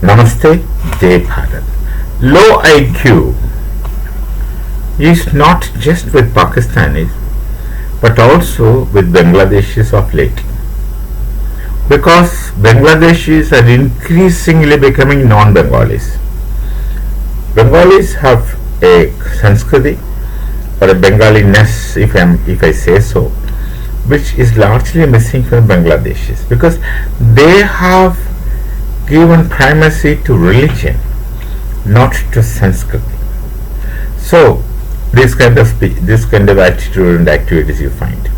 Namaste, Jai Bharat. Low IQ is not just with Pakistanis but also with Bangladeshis of late, because Bangladeshis are increasingly becoming non-Bengalis. Bengalis have a Sanskriti or a Bengaliness, if I say so, which is largely missing from Bangladeshis, because they have given primacy to religion, not to Sanskrit. So this kind of attitude and activities you find.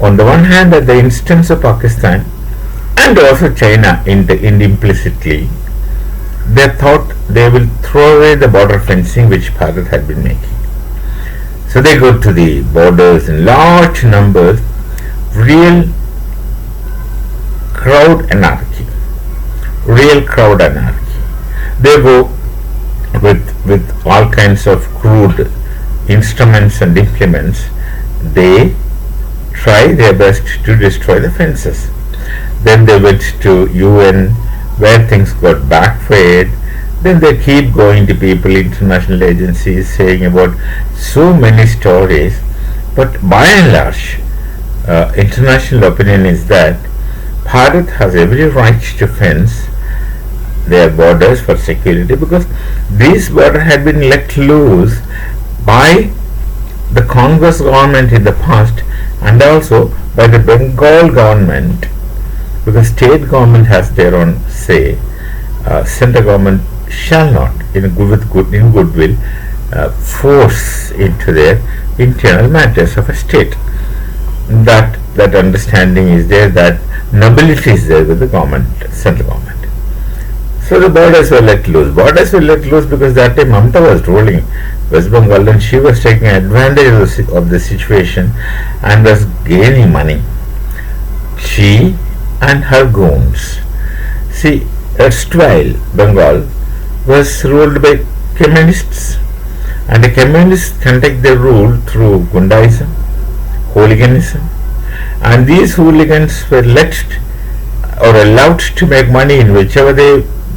On the one hand, at the instance of Pakistan and also China, implicitly, they thought they will throw away the border fencing which Bharat had been making. So they go to the borders in large numbers, real crowd anarchy. They go with all kinds of crude instruments and implements. They try their best to destroy the fences. Then they went to UN, where things got backfired. Then they keep going to people, international agencies, saying about so many stories. But by and large, international opinion is that Bharat has every right to fence their borders for security, because these borders had been let loose by the Congress government in the past and also by the Bengal government, because state government has their own say. Central government shall not, in goodwill, force into their internal matters of a state. That understanding is there, that nobility is there with the government, central government. So the borders were let loose. Because that time Mamta was ruling West Bengal and she was taking advantage of the situation and was gaining money. She and her goons. See, erstwhile Bengal was ruled by communists, and the communists conduct their rule through Gundaism, hooliganism, and these hooligans were let or allowed to make money in whichever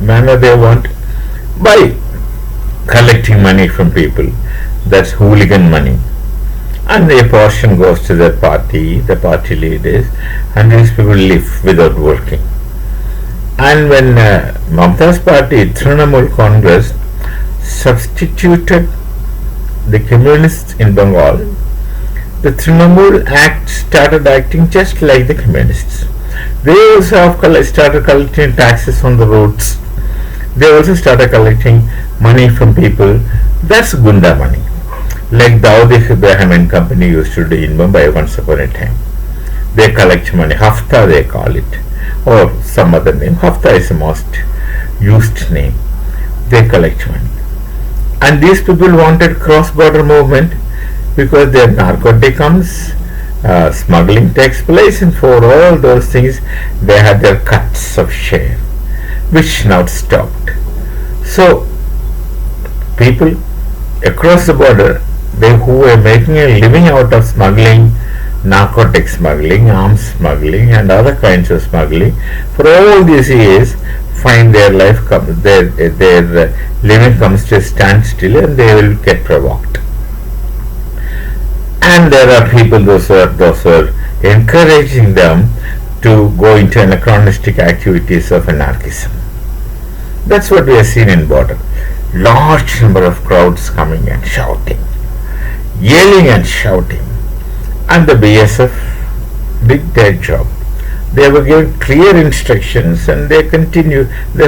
manner they want by collecting money from people. That's hooligan money, and a portion goes to the party leaders, and these people live without working. And when Mamta's party, Trinamool Congress, substituted the communists in Bengal, the Trinamool Act started acting just like the communists. They also started collecting taxes on the roads. They also started collecting money from people. That's Gunda money, like Dawoodi Ibrahim and Company used to do in Mumbai once upon a time. They collect money, Hafta they call it, or some other name. Hafta is the most used name. They collect money. And these people wanted cross-border movement because their narcotic comes, smuggling takes place, and for all those things they had their cuts of share, which now stopped. So people across the border, who were making a living out of smuggling, narcotic smuggling, arms smuggling, and other kinds of smuggling, for all these years, find their living comes to a standstill, and they will get provoked. And there are people, those who are encouraging them to go into anachronistic activities of anarchism. That's what we have seen in border. Large number of crowds coming and shouting, yelling and shouting. And the BSF did their job. They were given clear instructions and they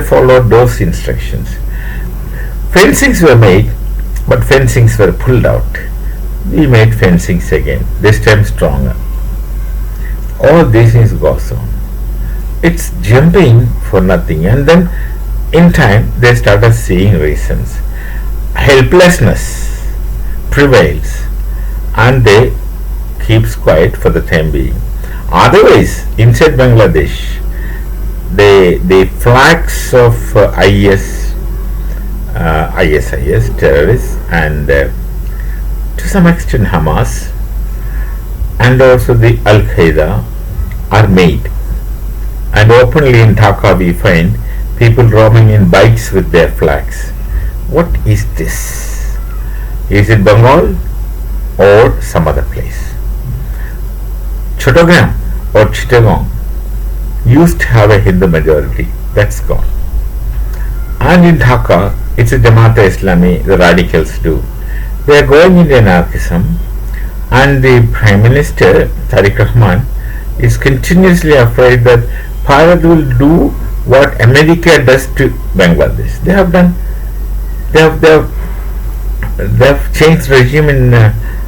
followed those instructions. Fencings were made, but fencings were pulled out. We made fencings again, this time stronger. All these things goes on. It's jumping for nothing, and then in time they started seeing reasons. Helplessness prevails and they keeps quiet for the time being. Otherwise, inside Bangladesh, the flags of ISIS terrorists and to some extent Hamas and also the Al-Qaeda are made, and openly in Dhaka we find people roaming in bikes with their flags. What is this? Is it Bengal or some other place? Chattogram or Chittagong used to have a Hindu majority. That's gone. And in Dhaka, it's a Jamaat-e-Islami, the radicals do. They are going into anarchism, and the Prime Minister, Tariq Rahman, is continuously afraid that Bharat will do what America does to Bangladesh. They have done, they have changed regime in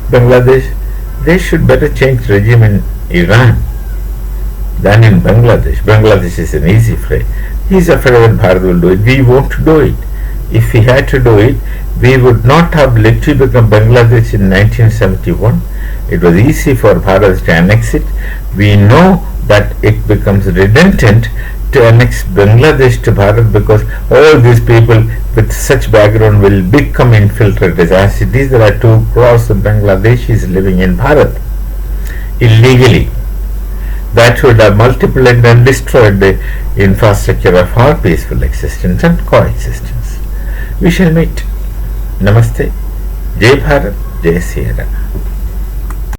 Bangladesh. They should better change regime in Iran than in Bangladesh. Bangladesh is an easy fray. He is afraid that Bharat will do it. We won't do it. If we had to do it, we would not have literally become Bangladesh in 1971. It was easy for Bharat to annex it. We know that it becomes redundant to annex Bangladesh to Bharat because all these people with such background will become infiltrated. As it is, there are 2 crores of Bangladeshis living in Bharat illegally. That would have multiplied and destroyed the infrastructure of our peaceful existence and coexistence. We shall meet. Namaste. Jai Bharat. Jai Sri Ram.